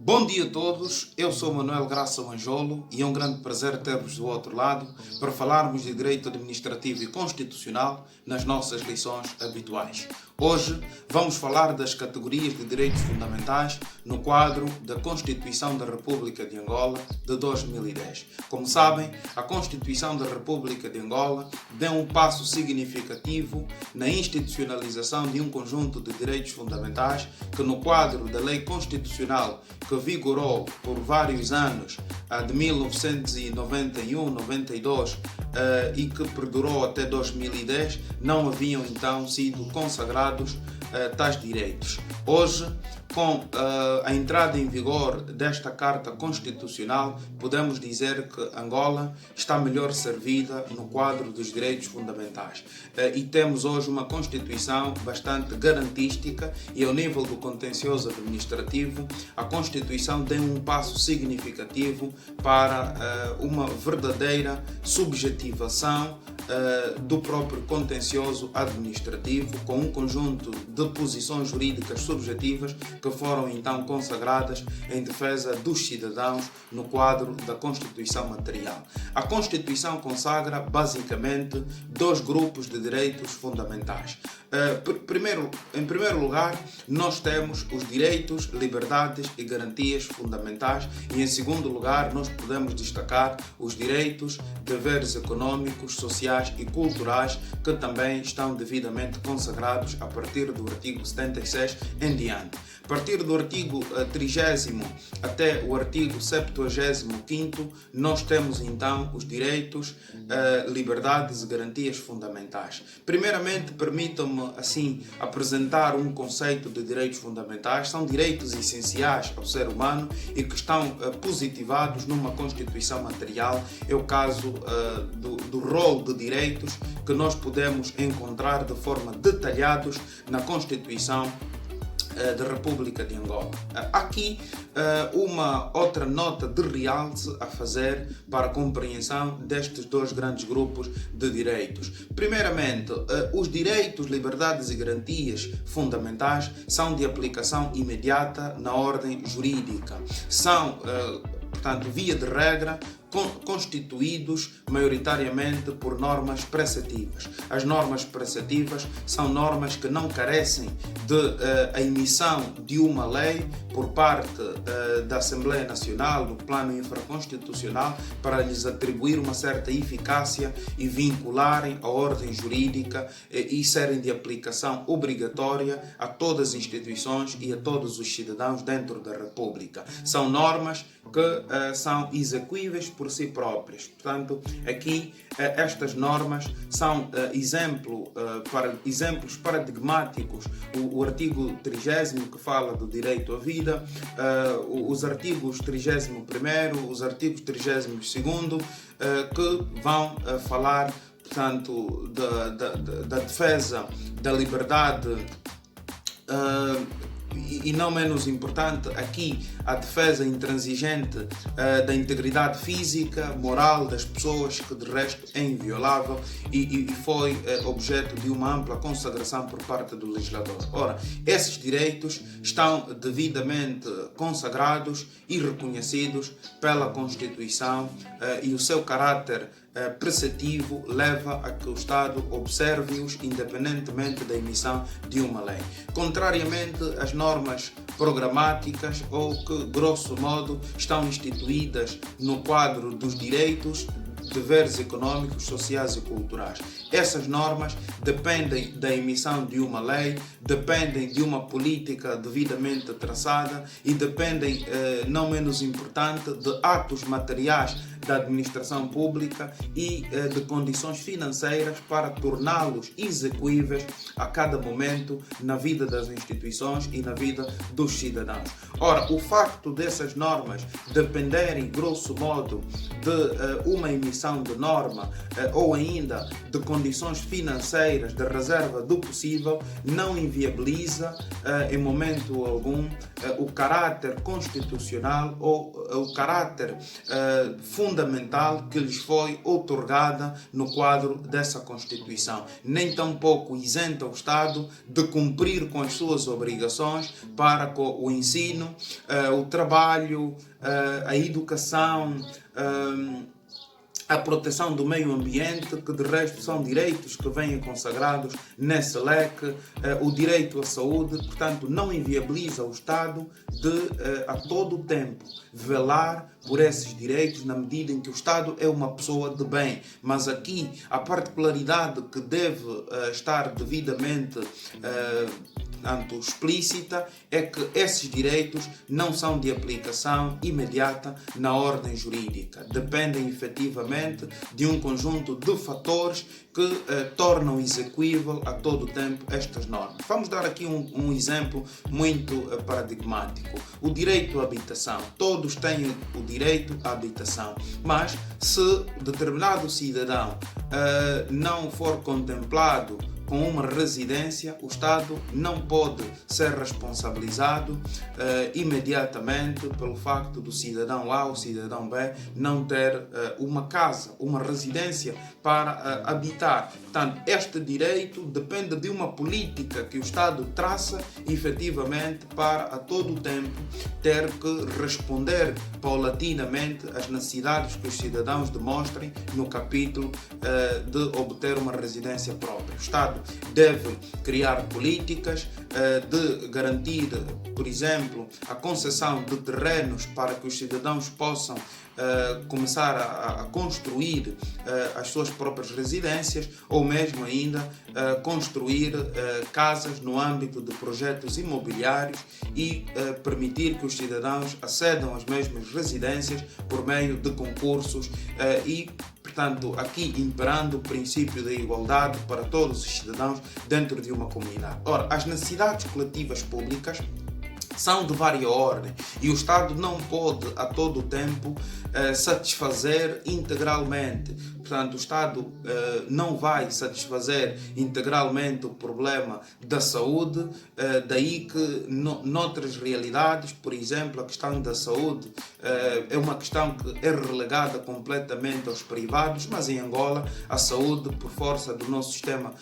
Bom dia a todos, eu sou Manuel Graça Manjolo e é um grande prazer ter-vos do outro lado para falarmos de Direito Administrativo e Constitucional nas nossas lições habituais. Hoje vamos falar das categorias de direitos fundamentais no quadro da Constituição da República de Angola de 2010. Como sabem, a Constituição da República de Angola deu um passo significativo na institucionalização de um conjunto de direitos fundamentais que no quadro da Lei Constitucional que vigorou por vários anos, de 1991-92 e que perdurou até 2010, não haviam então sido consagrados tais direitos. Hoje, com a entrada em vigor desta Carta Constitucional, podemos dizer que Angola está melhor servida no quadro dos direitos fundamentais. E temos hoje uma Constituição bastante garantística e, ao nível do contencioso administrativo, a Constituição deu um passo significativo para uma verdadeira subjetivação do próprio contencioso administrativo, com um conjunto de posições jurídicas subjetivas que foram então consagradas em defesa dos cidadãos no quadro da Constituição material. A Constituição consagra basicamente dois grupos de direitos fundamentais. Em primeiro lugar, nós temos os direitos, liberdades e garantias fundamentais e, em segundo lugar, nós podemos destacar os direitos, deveres econômicos, sociais e culturais que também estão devidamente consagrados a partir do artigo 76 em diante. A partir do artigo 30º até o artigo 75º, nós temos então os direitos, liberdades e garantias fundamentais. Primeiramente, permitam-me assim apresentar um conceito de direitos fundamentais. São direitos essenciais ao ser humano e que estão positivados numa Constituição material. É o caso do rol de direitos que nós podemos encontrar de forma detalhados na Constituição da República de Angola. Aqui uma outra nota de realce a fazer para a compreensão destes dois grandes grupos de direitos. Primeiramente, os direitos, liberdades e garantias fundamentais são de aplicação imediata na ordem jurídica. São, portanto, via de regra, constituídos maioritariamente por normas preceptivas. As normas preceptivas são normas que não carecem de a emissão de uma lei por parte da Assembleia Nacional no plano infraconstitucional para lhes atribuir uma certa eficácia e vincularem a ordem jurídica e serem de aplicação obrigatória a todas as instituições e a todos os cidadãos dentro da República. São normas que são execuíveis por si próprias. Portanto, aqui estas normas são exemplos paradigmáticos. O artigo 30º que fala do direito à vida, os artigos 31º, os artigos 32º que vão falar, portanto, da defesa da liberdade e não menos importante aqui a defesa intransigente da integridade física, moral das pessoas, que de resto é inviolável e foi objeto de uma ampla consagração por parte do legislador. Ora, esses direitos estão devidamente consagrados e reconhecidos pela Constituição e o seu caráter preceptivo leva a que o Estado observe-os independentemente da emissão de uma lei. Contrariamente às normas programáticas ou que, grosso modo, estão instituídas no quadro dos direitos, deveres econômicos, sociais e culturais. Essas normas dependem da emissão de uma lei, dependem de uma política devidamente traçada e dependem, não menos importante, de atos materiais da administração pública e de condições financeiras para torná-los execuíveis a cada momento na vida das instituições e na vida dos cidadãos. Ora, o facto dessas normas dependerem, grosso modo, de uma emissão de norma ou ainda de condições condições financeiras de reserva do possível, não inviabiliza em momento algum o caráter constitucional ou o caráter fundamental que lhes foi outorgada no quadro dessa Constituição. Nem tampouco isenta o Estado de cumprir com as suas obrigações para com o ensino, o trabalho, a educação, a proteção do meio ambiente, que de resto são direitos que vêm consagrados nesse leque, o direito à saúde. Portanto, não inviabiliza o Estado de, a todo o tempo, velar por esses direitos na medida em que o Estado é uma pessoa de bem. Mas aqui a particularidade que deve estar devidamente explícita é que esses direitos não são de aplicação imediata na ordem jurídica. Dependem efetivamente de um conjunto de fatores que tornam execuível a todo tempo estas normas. Vamos dar aqui um exemplo muito paradigmático. O direito à habitação. Todos têm o direito à habitação, mas se determinado cidadão não for contemplado com uma residência, o Estado não pode ser responsabilizado imediatamente pelo facto do cidadão A ou cidadão B não ter uma casa, uma residência para habitar. Portanto, este direito depende de uma política que o Estado traça efetivamente para a todo o tempo ter que responder paulatinamente às necessidades que os cidadãos demonstrem no capítulo de obter uma residência própria. O Estado deve criar políticas de garantir, por exemplo, a concessão de terrenos para que os cidadãos possam começar a construir as suas próprias residências, ou mesmo ainda construir casas no âmbito de projetos imobiliários e permitir que os cidadãos acedam às mesmas residências por meio de concursos e, portanto, aqui imperando o princípio da igualdade para todos os cidadãos dentro de uma comunidade. Ora, as necessidades coletivas públicas são de várias ordens e o Estado não pode a todo o tempo satisfazer integralmente. Portanto, o Estado não vai satisfazer integralmente o problema da saúde, daí que noutras realidades, por exemplo, a questão da saúde é uma questão que é relegada completamente aos privados, mas em Angola a saúde, por força do nosso sistema,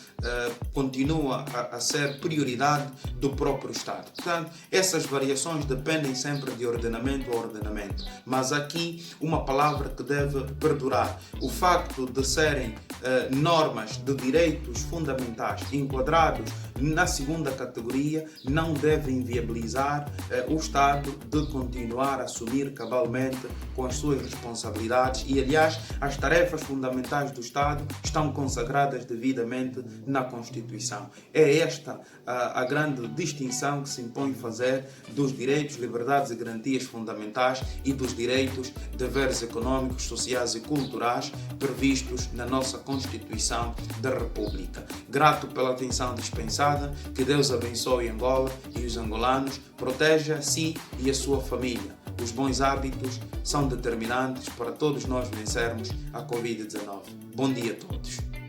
continua a ser prioridade do próprio Estado. Portanto, essas variações dependem sempre de ordenamento a ordenamento, mas aqui uma palavra que deve perdurar: o facto de serem normas de direitos fundamentais enquadrados na segunda categoria não deve inviabilizar o Estado de continuar a assumir cabalmente com as suas responsabilidades e, aliás, as tarefas fundamentais do Estado estão consagradas devidamente na Constituição. É esta a grande distinção que se impõe fazer dos direitos, liberdades e garantias fundamentais e dos direitos, deveres econômicos, sociais e culturais previstos na nossa Constituição da República. Grato pela atenção dispensada, que Deus abençoe Angola e os angolanos, proteja a si e a sua família. Os bons hábitos são determinantes para todos nós vencermos a Covid-19. Bom dia a todos.